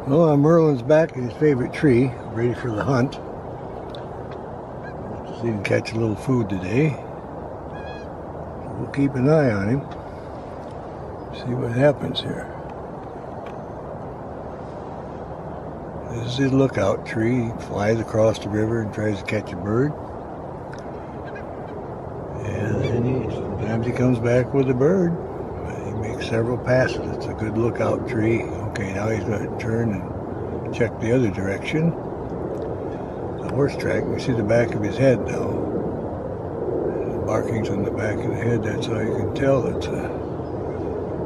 Well, Merlin's back in his favorite tree, ready for the hunt. See if he can catch a little food today. We'll keep an eye on him. See what happens here. This is his lookout tree. He flies across the river and tries to catch a bird. And then sometimes he comes back with a bird. He makes several passes. It's a good lookout tree. Okay, now he's going to turn and check the other direction. The horse track, we see the back of his head now. The markings on the back of the head, that's how you can tell it's a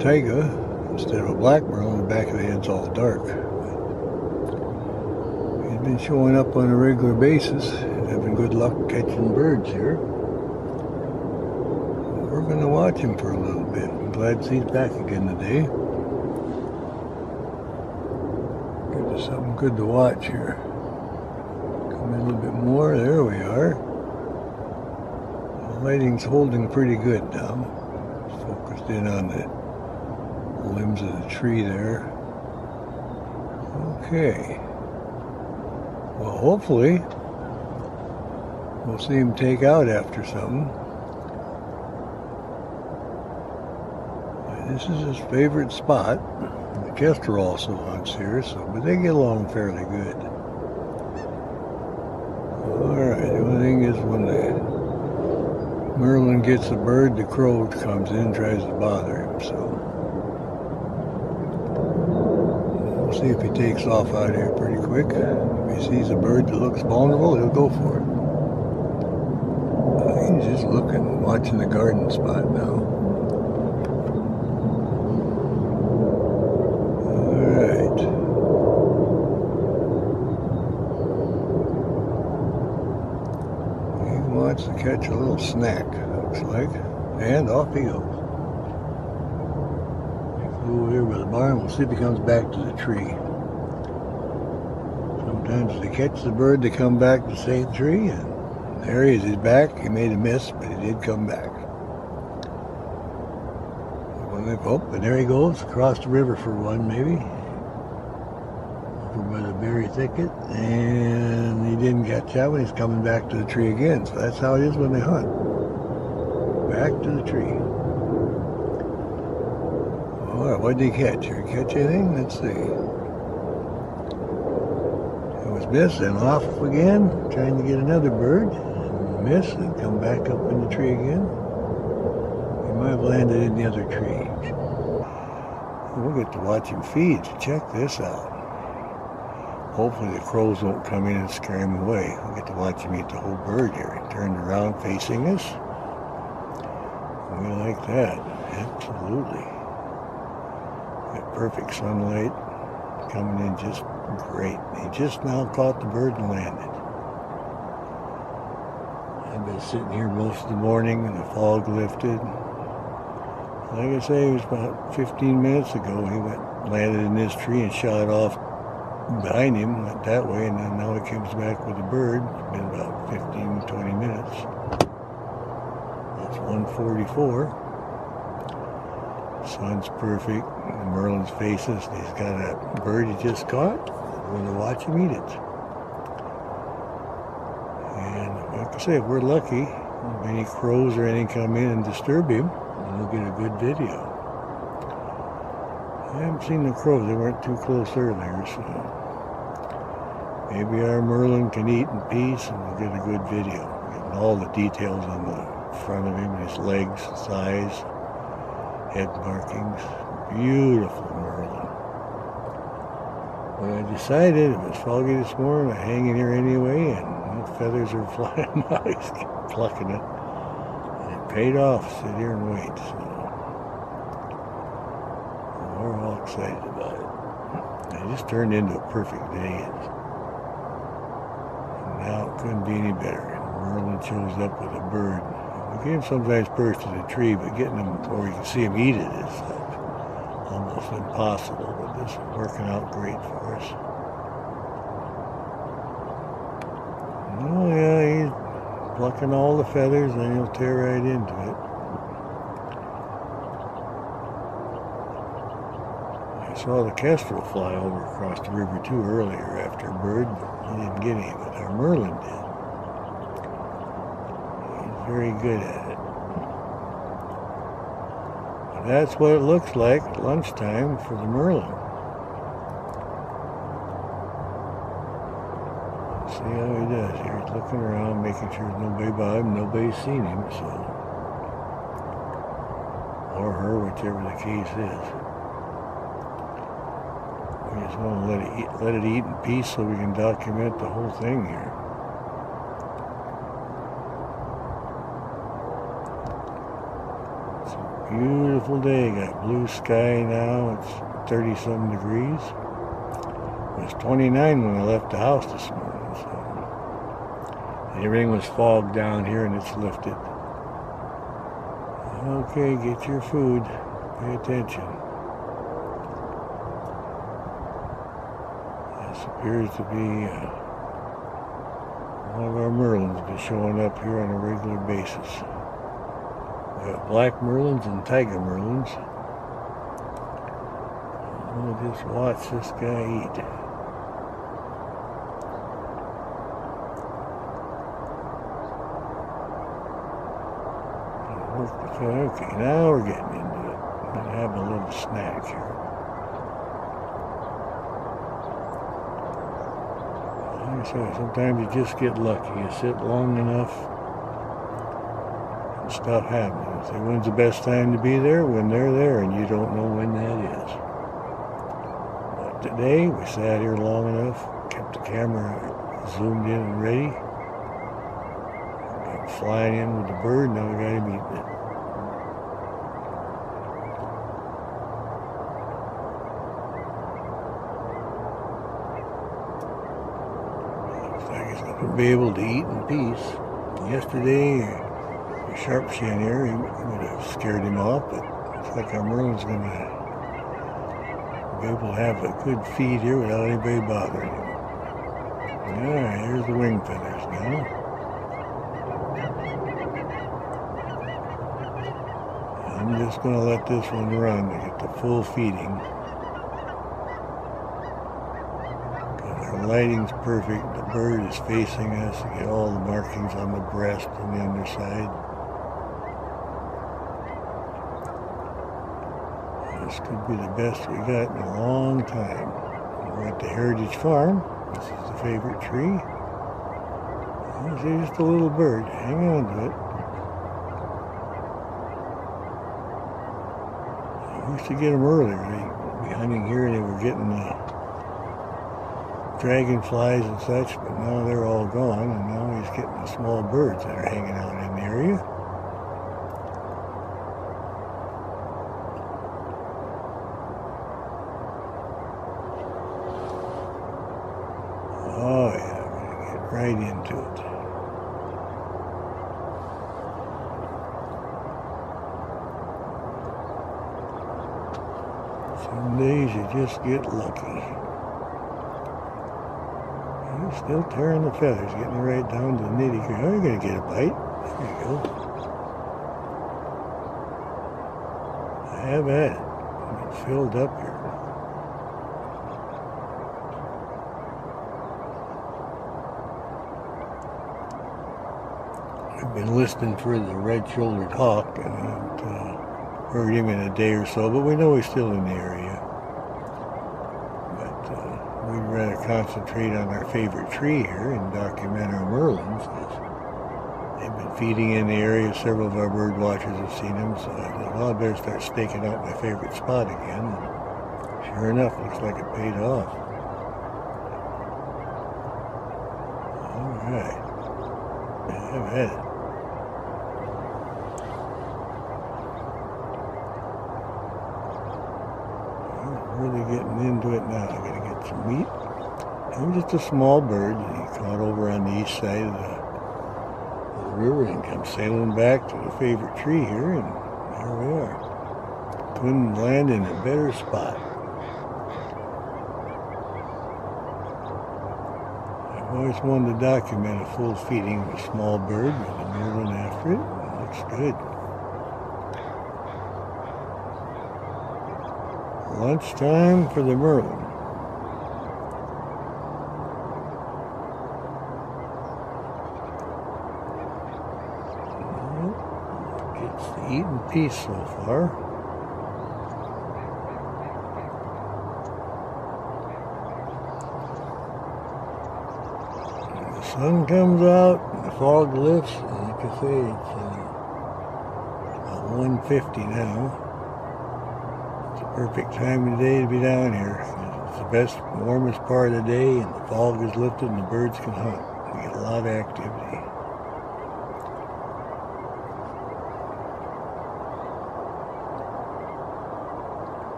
Taiga instead of a Black Merlin. The back of the head's all dark. He's been showing up on a regular basis and having good luck catching birds here. We're going to watch him for a little bit. I'm glad to see he's back again today. Gives us something good to watch here. Come in a little bit more. There we are. The lighting's holding pretty good now. It's focused in on the limbs of the tree there. Okay. Well, hopefully we'll see him take out after something. This is his favorite spot. The Kestrel also hunts here, but they get along fairly good. Alright, the only thing is when the Merlin gets a bird, the crow comes in and tries to bother him, so we'll see if he takes off out here pretty quick. If he sees a bird that looks vulnerable, he'll go for it. He's just looking, watching the garden spot now. Wants to catch a little snack, looks like, and off he goes. Go over here by the barn. We'll see if he comes back to the tree. Sometimes they catch the bird, they come back to the same tree, and there he is. He's back. He made a miss, but he did come back. Oh, and there he goes across the river for one, maybe. By the berry thicket, and he didn't catch that one. He's coming back to the tree again. So that's how it is when they hunt. Back to the tree. Alright, what did he catch? Did he catch anything? Let's see. It was miss and off again, trying to get another bird. And miss and come back up in the tree again. He might have landed in the other tree. We'll get to watch him feed. Check this out. Hopefully the crows won't come in and scare him away. We'll get to watch him eat the whole bird here. He turned around facing us. We like that. Absolutely. Got perfect sunlight coming in just great. He just now caught the bird and landed. I've been sitting here most of the morning and the fog lifted. Like I say, it was about 15 minutes ago. He landed in this tree and shot off behind him, went that way, and then now he comes back with a bird. It's been about 15-20 minutes. That's 1:44. Sun's perfect. The Merlin's faces. He's got a bird he just caught. We're going to watch him eat it. And like I say, if we're lucky, if any crows or anything come in and disturb him, we'll get a good video. I haven't seen the crows. They weren't too close earlier, so maybe our Merlin can eat in peace and we'll get a good video. Getting all the details on the front of him, his legs, size, head markings. Beautiful Merlin. But I decided it was foggy this morning. I hang in here anyway, and the feathers are flying out. He's plucking it. And it paid off. Sit here and wait. So we're all excited about it. It just turned into a perfect day. And now it couldn't be any better. Merlin shows up with a bird. We get him sometimes perched to the tree, but getting him where you can see him eat it is almost impossible. But this is working out great for us. Oh yeah, he's plucking all the feathers and he'll tear right into it. saw the kestrel fly over across the river too earlier after a bird, but he didn't get any, but our Merlin did. He's very good at it. But that's what it looks like at lunchtime for the Merlin. See how he does here. He's looking around, making sure there's nobody by him, nobody's seen him, so, or her, whichever the case is. We just want to let it eat in peace so we can document the whole thing here. It's a beautiful day. Got blue sky now. It's 30-some degrees. It was 29 when I left the house this morning. So everything was fogged down here and it's lifted. Okay, get your food. Pay attention. Appears to be one of our Merlins been showing up here on a regular basis. We have Black Merlins and Taiga Merlins. We'll just watch this guy eat. Okay, now we're getting into it. I'm going to have a little snack here. So sometimes you just get lucky. You sit long enough and stuff happens. So when's the best time to be there? When they're there, and you don't know when that is. But today we sat here long enough, kept the camera zoomed in and ready. Got flying in with the bird, now we got him eating it. Be able to eat in peace. Yesterday, a sharp shin here, he would have scared him off, but it's like our Merlin's going to be able to have a good feed here without anybody bothering him. Yeah, here's the wing feathers now. I'm just going to let this one run to get the full feeding. The lighting's perfect. The bird is facing us. You get all the markings on the breast and the underside. This could be the best we got in a long time. We're at the Heritage Farm. This is the favorite tree. There's just a little bird. Hang on to it. I used to get them earlier. They'd be hunting here and they were getting dragonflies and such, but now they're all gone, and now he's getting the small birds that are hanging out in the area. Oh yeah, we're going to get right into it. Some days you just get lucky. He's still tearing the feathers, getting right down to the nitty-gritty. Oh, you're going to get a bite. There you go. Have at it. It's filled up here. I've been listening for the red-shouldered hawk, and I heard him in a day or so, but we know he's still in the area. We'd rather concentrate on our favorite tree here and document our Merlins, because they've been feeding in the area. Several of our bird watchers have seen them, so I thought, well, I better start staking out my favorite spot again. And sure enough, looks like it paid off. All right. Have at it. Really getting into it now. I gotta get some meat. I'm just a small bird that he caught over on the east side of the river and come sailing back to the favorite tree here, and there we are. Couldn't land in a better spot. I've always wanted to document a full feeding of a small bird with a Merlin after it. It looks good. Lunchtime for the Merlin. Gets to eat in peace so far. The sun comes out, the fog lifts, and like I say, it's about 1:50 now. It's the perfect time of the day to be down here. It's the best, warmest part of the day, and the fog is lifted and the birds can hunt. We get a lot of activity.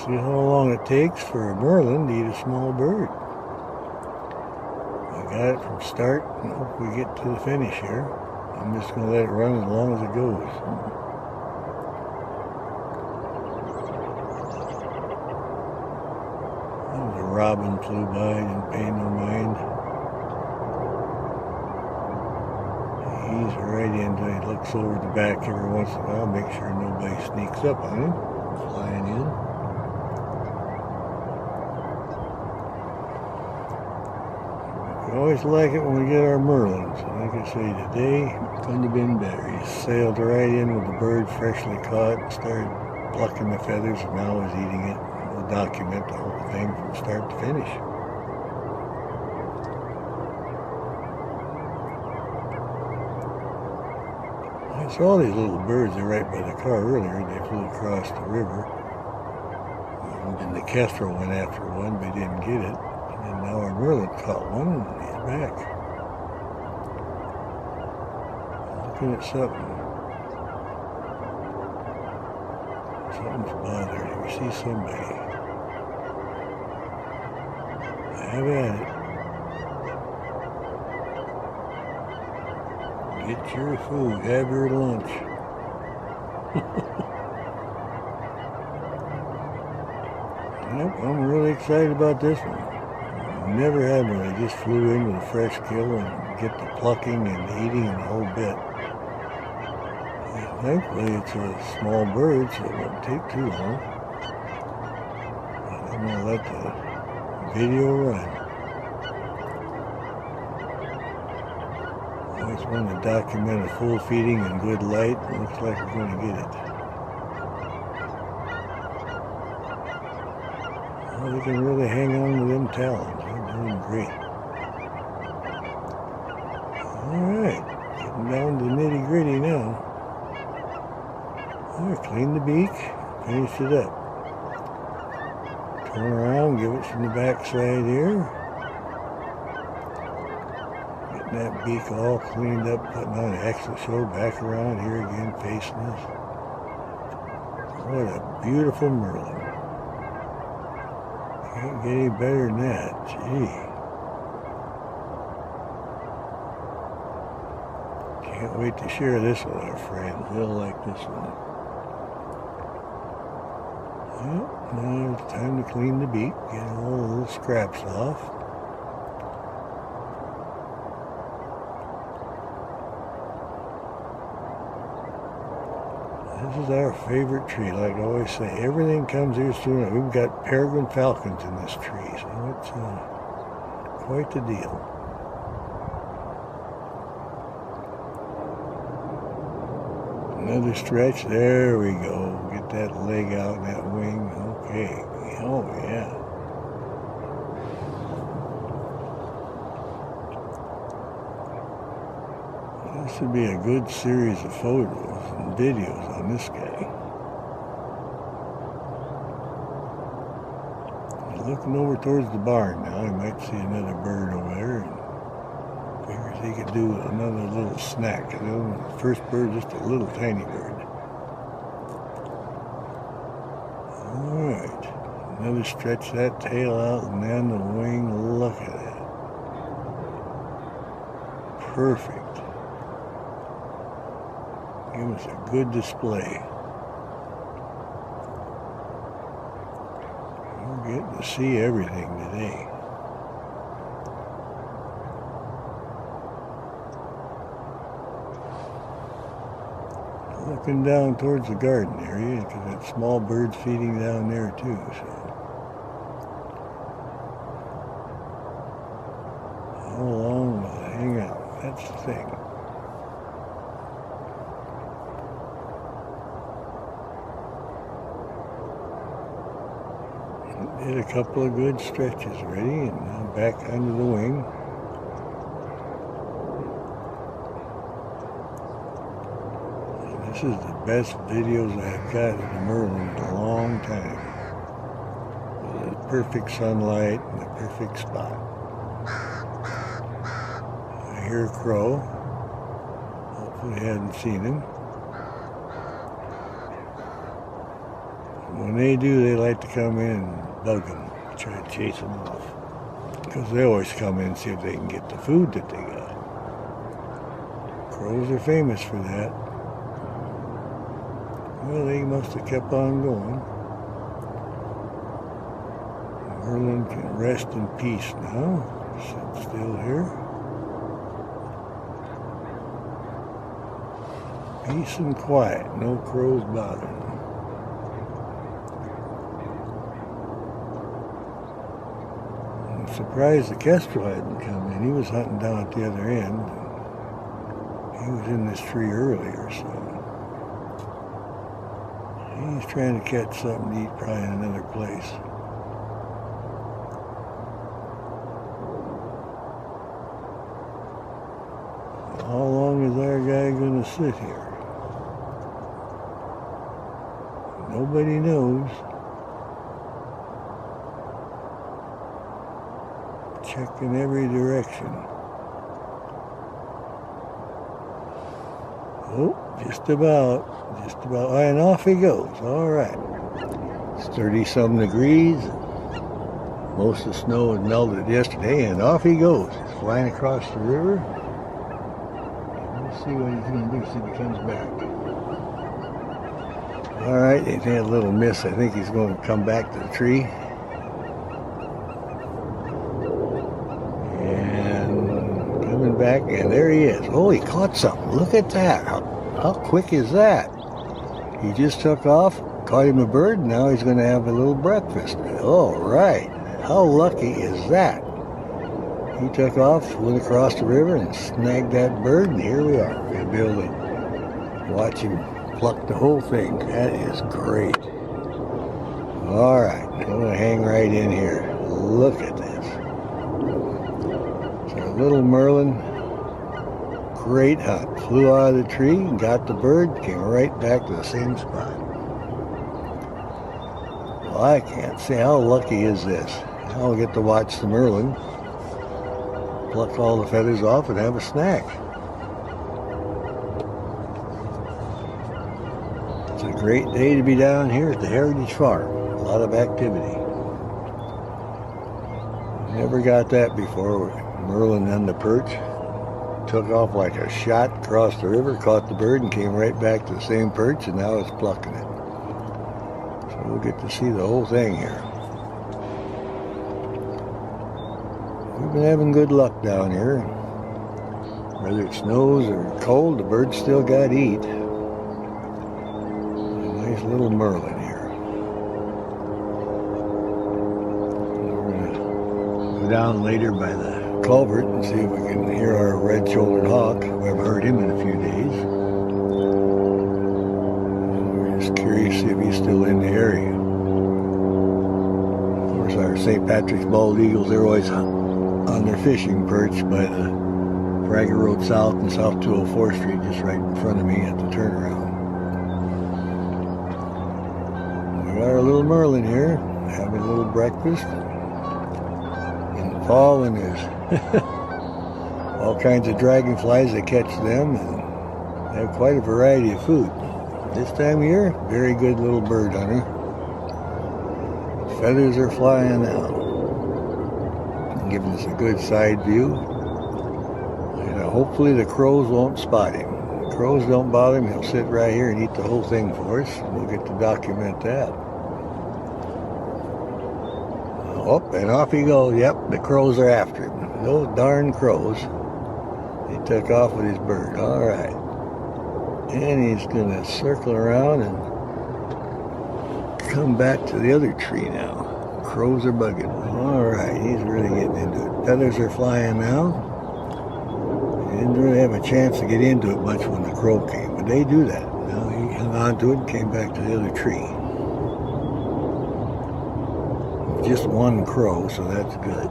See how long it takes for a Merlin to eat a small bird. I got it from start and hope we get to the finish here. I'm just going to let it run as long as it goes. The robin flew by, didn't pay no mind. He's right into it. He looks over the back every once in a while, make sure nobody sneaks up on him, flying in. We always like it when we get our Merlins. Like I say, today couldn't have been better. He sailed right in with the bird freshly caught and started plucking the feathers, and now he's eating it. We'll document the whole thing from start to finish. I saw these little birds right by the car earlier. They flew across the river. And the kestrel went after one, but didn't get it. And now our Merlin caught one, and he's back. Looking at something. Something's bothering him. You see somebody. Have at it. Get your food. Have your lunch. Yep, I'm really excited about this one. Never had one. I just flew in with a fresh kill and get the plucking and the eating and the whole bit. And thankfully it's a small bird, so it won't take too long. And I'm going to let the video run. I just want to document a full feeding and good light. It looks like we're going to get it. Well, they can really hang on to them talons. They're doing great. Alright, getting down to the nitty gritty now. Alright, clean the beak, finish it up. Turn around, give it from the back side here. Getting that beak all cleaned up, putting on an extra show back around here again, facing us. What a beautiful Merlin. Can't get any better than that. Gee. Can't wait to share this with our friends. They'll like this one. Well, now it's time to clean the beak, get all the little scraps off. This is our favorite tree, like I always say. Everything comes here soon. We've got peregrine falcons in this tree, so it's quite the deal. Another stretch. There we go. Get that leg out and that wing. Okay. Oh, yeah. This would be a good series of photos and videos on this guy. He's looking over towards the barn now. He might see another bird over there and figures he could do another little snack. The first bird, just a little tiny bird. Alright. Another stretch that tail out and then the wing. Look at that. Perfect. Give us a good display. We're getting to see everything today. Look looking down towards the garden area because that small bird's feeding down there too. So how long will I hang out? That's the thing. Did a couple of good stretches already, and now back under the wing. And this is the best videos I've got of the Merlin in a long time. The perfect sunlight and the perfect spot. I hear a crow. Hopefully I hadn't seen him. When they do, they like to come in and bug them, try to chase them off. Because they always come in and see if they can get the food that they got. Crows are famous for that. Well, they must have kept on going. Merlin can rest in peace now. Sit still here. Peace and quiet, no crows bothering. I'm surprised the kestrel hadn't come in. He was hunting down at the other end. He was in this tree earlier, so he's trying to catch something to eat probably in another place. How long is our guy going to sit here? Nobody knows. Check in every direction. Oh, just about. And off he goes. All right. It's 30-some degrees. Most of the snow had melted yesterday, and off he goes. He's flying across the river. We'll see what he's going to do, see if he comes back. All right, he had a little miss. I think he's going to come back to the tree. Back, and there he is. Oh, he caught something. Look at that. How quick is that? He just took off, caught him a bird, and now he's going to have a little breakfast. All right. How lucky is that? He took off, went across the river, and snagged that bird, and here we are. We'll be able to watch him pluck the whole thing. That is great. All right. I'm going to hang right in here. Look at this. So little Merlin, great hunt. Flew out of the tree and got the bird, came right back to the same spot. Well, I can't say how lucky is this. I'll get to watch the Merlin pluck all the feathers off and have a snack. It's a great day to be down here at the Heritage Farm. A lot of activity. Never got that before. Merlin on the perch. Took off like a shot across the river, caught the bird, and came right back to the same perch, and now it's plucking it. So we'll get to see the whole thing here. We've been having good luck down here. Whether it snows or cold, the birds still got to eat. A nice little Merlin here. We're going to go down later by the culvert and see if we can hear our red-shouldered hawk. We haven't heard him in a few days. And we're just curious to see if he's still in the area. Of course, our St. Patrick's bald eagles, they're always on their fishing perch by the Prager Road South and South 204th Street, just right in front of me at the turnaround. We got our little Merlin here, having a little breakfast. In the fall, when there's all kinds of dragonflies, they catch them and have quite a variety of food. This time of year, very good little bird hunter. Feathers are flying out, giving us a good side view. And hopefully the crows won't spot him. If the crows don't bother him, he'll sit right here and eat the whole thing for us. We'll get to document that. Oh, and off he goes. Yep, the crows are after him. Those darn crows. He took off with his bird. All right. And he's going to circle around and come back to the other tree now. Crows are bugging. Alright, he's really getting into it. Feathers are flying now. He didn't really have a chance to get into it much when the crow came, but they do that. Now he hung on to it and came back to the other tree. Just one crow, so that's good.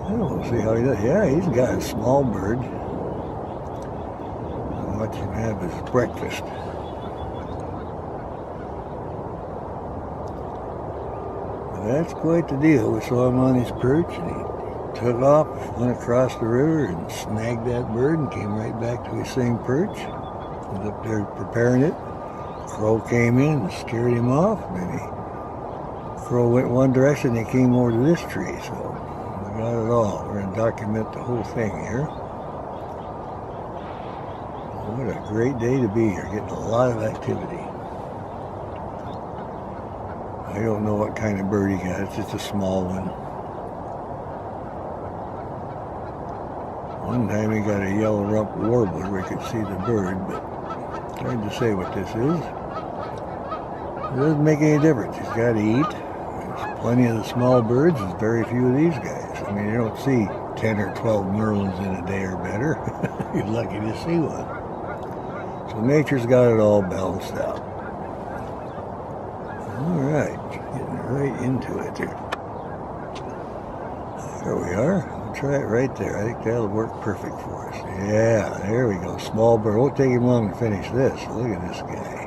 We'll see how he does. Yeah, he's got a small bird. I'll watch him have his breakfast. That's quite the deal. We saw him on his perch and he took off, went across the river and snagged that bird and came right back to his same perch. He was up there preparing it. Crow came in and scared him off. Then crow went one direction and he came over to this tree. So we got it all. We're going to document the whole thing here. What a great day to be here. Getting a lot of activity. I don't know what kind of bird he got. It's just a small one. One time he got a yellow-rumped warbler. We could see the bird, but it's hard to say what this is. It doesn't make any difference. He's got to eat. There's plenty of the small birds. There's very few of these guys. I mean, you don't see 10 or 12 merlins in a day or better. You're lucky to see one. So nature's got it all balanced out. Alright, getting right into it here. There we are. We'll try it right there. I think that'll work perfect for us. Yeah, there we go. Small bird. Won't take him long to finish this. Look at this guy.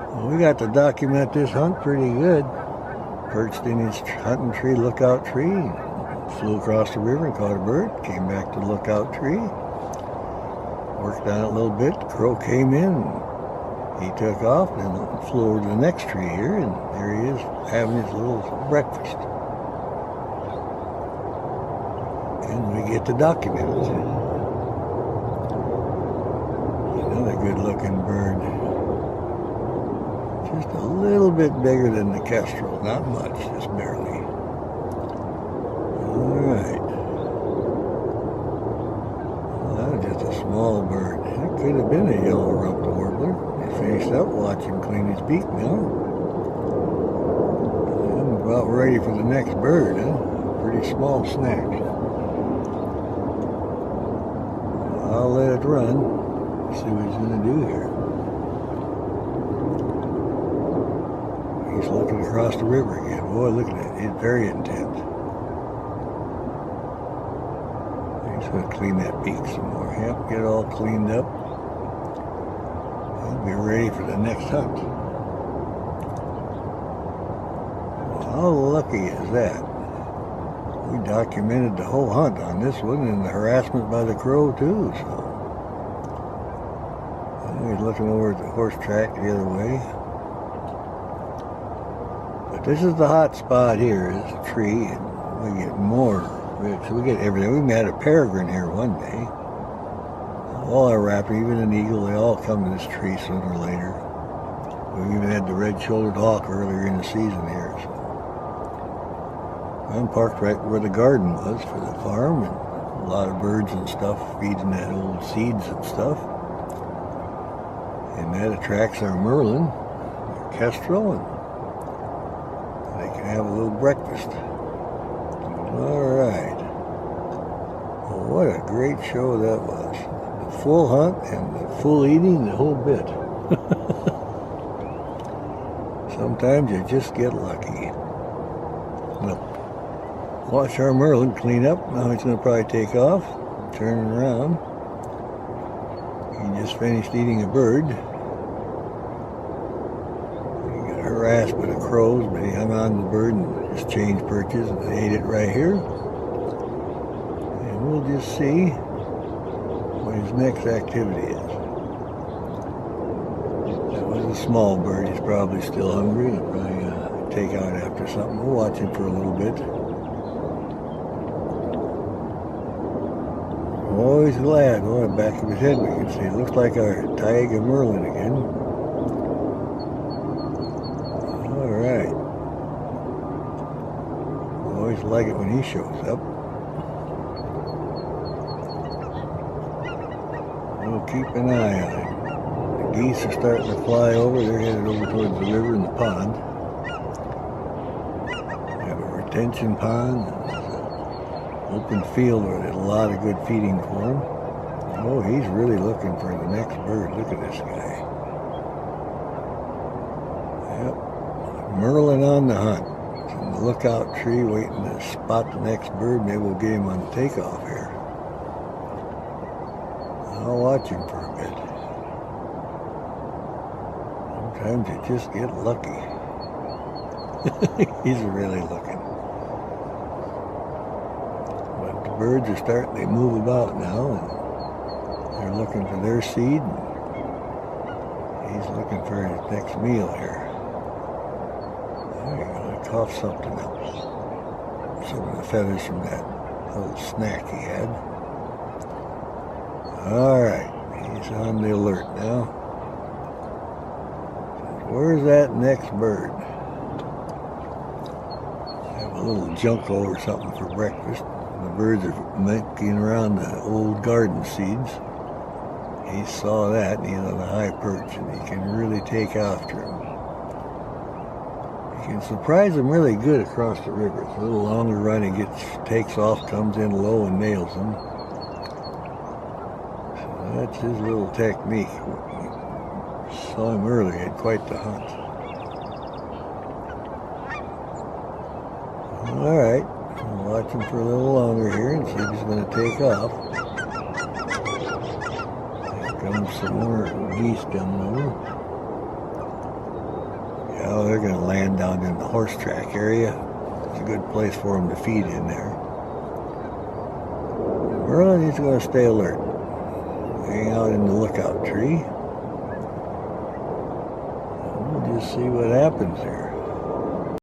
Well, we got to document this hunt pretty good. Perched in his hunting tree, lookout tree. Flew across the river and caught a bird. Came back to the lookout tree. Worked on it a little bit. The crow came in. He took off and flew over to the next tree here, and there he is having his little breakfast. And we get to document it. Another good-looking bird. Just a little bit bigger than the kestrel. Not much, just barely. All right. Well, that was just a small bird. It could have been a yellow-rumped warbler. Finished up, watch him clean his beak now. I'm about ready for the next bird, huh? Pretty small snack. I'll let it run. See what he's going to do here. He's looking across the river again. Boy, look at it. It's very intense. He's going to clean that beak some more. Yep, get it all cleaned up. Be ready for the next hunt. Well, how lucky is that? We documented the whole hunt on this one and the harassment by the crow too, so. He's looking over at the horse track the other way. But this is the hot spot here, is a tree, and we get more. So we get everything. We met a peregrine here one day. All our raptor, even an eagle, they all come to this tree sooner or later. We even had the red-shouldered hawk earlier in the season here. So I'm parked right where the garden was for the farm, and a lot of birds and stuff feeding that old seeds and stuff. And that attracts our merlin, our kestrel, and they can have a little breakfast. All right. Well, what a great show that was. Full hunt and the full eating, the whole bit. Sometimes you just get lucky. Well, watch our merlin clean up. Now he's going to probably take off, turn around. He just finished eating a bird. He got harassed by the crows, but he hung on to the bird and just changed perches and ate it right here. And we'll just see what his next activity is. That was a small bird. He's probably still hungry. He'll probably take out after something. We'll watch him for a little bit. Oh, he's glad. Oh, the back of his head we can see. It looks like our Taiga Merlin again. All right. Always like it when he shows up. keep an eye on him. The geese are starting to fly over. They're headed over towards the river and the pond. We have a retention pond. There's an open field where there's a lot of good feeding for him. Oh, he's really looking for the next bird. Look at this guy. Yep. Merlin on the hunt. He's in the lookout tree waiting to spot the next bird. Maybe we'll get him on the takeoff here. I'll watch him for a bit. Sometimes you just get lucky. He's really looking. But the birds are starting, they move about now, and they're looking for their seed. And he's looking for his next meal here. There you go, I coughed something up. Some of the feathers from that little snack he had. Alright, he's on the alert now. Where's that next bird? Have a little junco or something for breakfast. The birds are monkeying around the old garden seeds. He saw that and he's on a high perch and he can really take after him. He can surprise him really good across the river. It's a little longer run, he takes off, comes in low and nails him. That's his little technique. Saw him earlier, he had quite the hunt. Alright, we'll watch him for a little longer here and see if he's going to take off. Here comes some more geese coming over. Yeah, they're going to land down in the horse track area. It's a good place for them to feed in there. Merlin is going to stay alert. Hang out in the lookout tree. We'll just see what happens here.